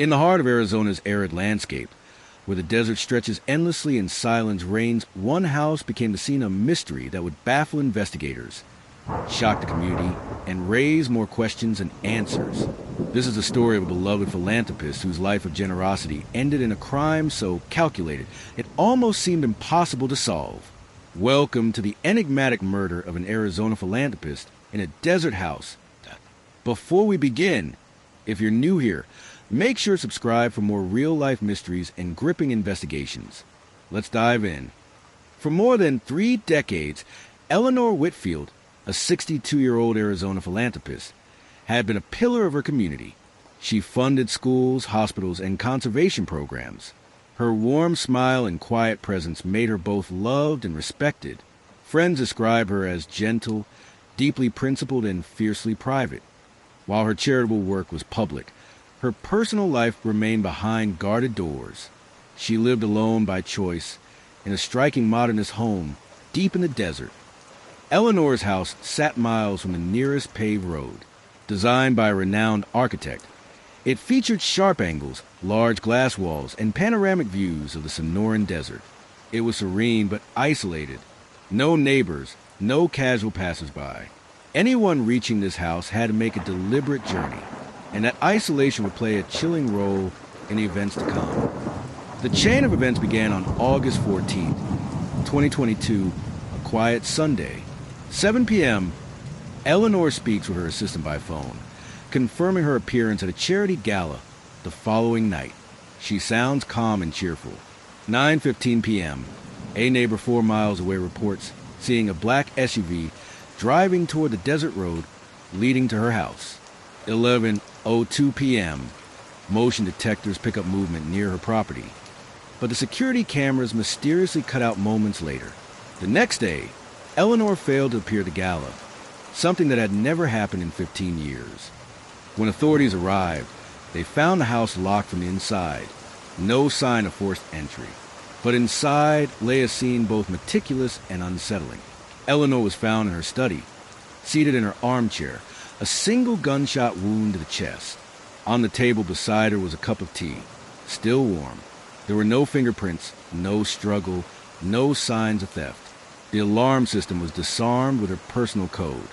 In the heart of Arizona's arid landscape, where the desert stretches endlessly and silence reigns, one house became the scene of mystery that would baffle investigators, shock the community, and raise more questions than answers. This is the story of a beloved philanthropist whose life of generosity ended in a crime so calculated it almost seemed impossible to solve. Welcome to the enigmatic murder of an Arizona philanthropist in a desert house. Before we begin, if you're new here, make sure to subscribe for more real-life mysteries and gripping investigations. Let's dive in. For more than 3 decades, Eleanor Whitfield, a 62-year-old Arizona philanthropist, had been a pillar of her community. She funded schools, hospitals, and conservation programs. Her warm smile and quiet presence made her both loved and respected. Friends describe her as gentle, deeply principled, and fiercely private. While her charitable work was public, her personal life remained behind guarded doors. She lived alone by choice in a striking modernist home deep in the desert. Eleanor's house sat miles from the nearest paved road. Designed by a renowned architect, it featured sharp angles, large glass walls, and panoramic views of the Sonoran Desert. It was serene but isolated. No neighbors, no casual passersby. Anyone reaching this house had to make a deliberate journey, and that isolation would play a chilling role in the events to come. The chain of events began on August 14th, 2022, a quiet Sunday. 7 p.m., Eleanor speaks with her assistant by phone, confirming her appearance at a charity gala the following night. She sounds calm and cheerful. 9:15 p.m., a neighbor 4 miles away reports seeing a black SUV driving toward the desert road leading to her house. 11:02 p.m., motion detectors pick up movement near her property, but the security cameras mysteriously cut out moments later. The next day, Eleanor failed to appear at the gala, something that had never happened in 15 years. When authorities arrived, they found the house locked from the inside, no sign of forced entry. But inside lay a scene both meticulous and unsettling. Eleanor was found in her study, seated in her armchair, a single gunshot wound to the chest. On the table beside her was a cup of tea, still warm. There were no fingerprints, no struggle, no signs of theft. The alarm system was disarmed with her personal code.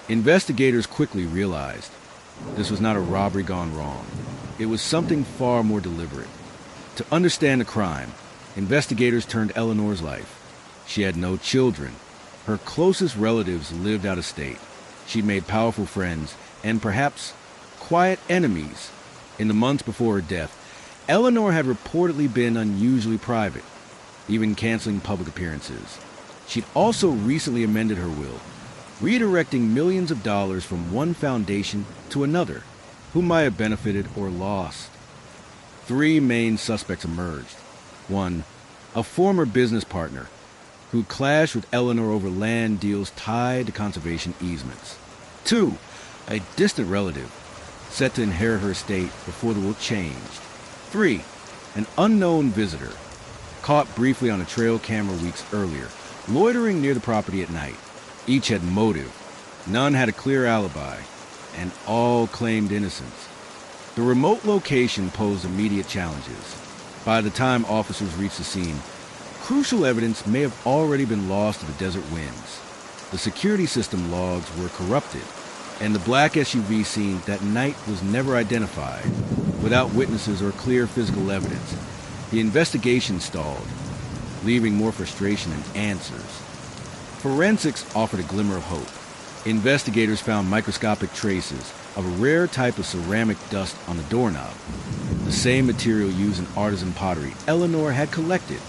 Investigators quickly realized this was not a robbery gone wrong. It was something far more deliberate. To understand the crime, investigators turned to Eleanor's life. She had no children. Her closest relatives lived out of state. She'd made powerful friends and perhaps quiet enemies. In the months before her death, Eleanor had reportedly been unusually private, even canceling public appearances. She'd also recently amended her will, redirecting millions of dollars from one foundation to another, who might have benefited or lost. 3 main suspects emerged. 1, a former business partner who clashed with Eleanor over land deals tied to conservation easements. 2, a distant relative set to inherit her estate before the will changed. 3, an unknown visitor caught briefly on a trail camera weeks earlier, loitering near the property at night. Each had motive, none had a clear alibi, and all claimed innocence. The remote location posed immediate challenges. By the time officers reached the scene, crucial evidence may have already been lost to the desert winds. The security system logs were corrupted, and the black SUV seen that night was never identified. Without witnesses or clear physical evidence, the investigation stalled, leaving more frustration than answers. Forensics offered a glimmer of hope. Investigators found microscopic traces of a rare type of ceramic dust on the doorknob, the same material used in artisan pottery Eleanor had collected.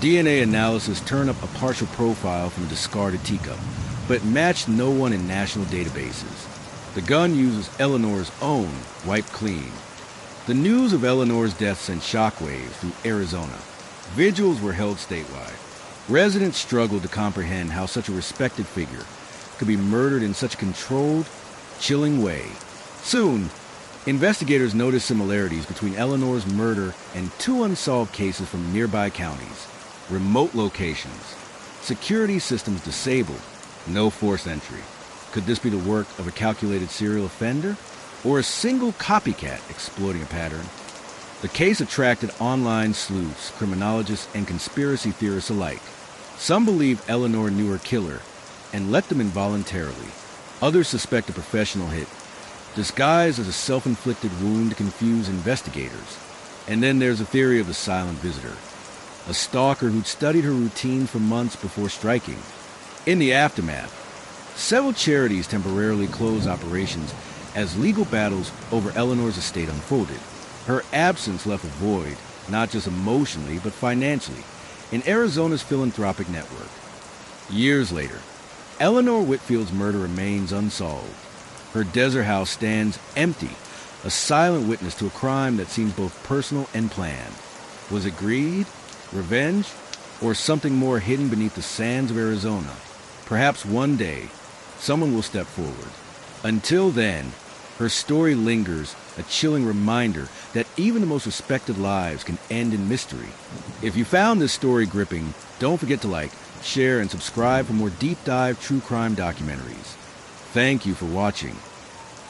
DNA analysis turned up a partial profile from a discarded teacup, but it matched no one in national databases. The gun used was Eleanor's own, wiped clean. The news of Eleanor's death sent shockwaves through Arizona. Vigils were held statewide. Residents struggled to comprehend how such a respected figure could be murdered in such a controlled, chilling way. Soon, investigators noticed similarities between Eleanor's murder and 2 unsolved cases from nearby counties. Remote locations, security systems disabled, no forced entry. Could this be the work of a calculated serial offender? Or a single copycat exploiting a pattern? The case attracted online sleuths, criminologists, and conspiracy theorists alike. Some believe Eleanor knew her killer and let them involuntarily. Others suspect a professional hit, disguised as a self-inflicted wound to confuse investigators. And then there's the theory of the silent visitor, a stalker who'd studied her routine for months before striking. In the aftermath, several charities temporarily closed operations as legal battles over Eleanor's estate unfolded. Her absence left a void, not just emotionally, but financially, in Arizona's philanthropic network. Years later, Eleanor Whitfield's murder remains unsolved. Her desert house stands empty, a silent witness to a crime that seems both personal and planned. Was it greed, revenge, or something more hidden beneath the sands of Arizona? Perhaps one day, someone will step forward. Until then, her story lingers, a chilling reminder that even the most respected lives can end in mystery. If you found this story gripping, don't forget to like, share, and subscribe for more deep dive true crime documentaries. Thank you for watching.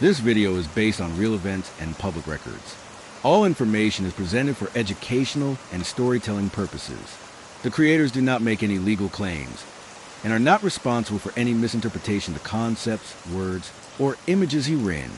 This video is based on real events and public records. All information is presented for educational and storytelling purposes. The creators do not make any legal claims and are not responsible for any misinterpretation of concepts, words, or images herein.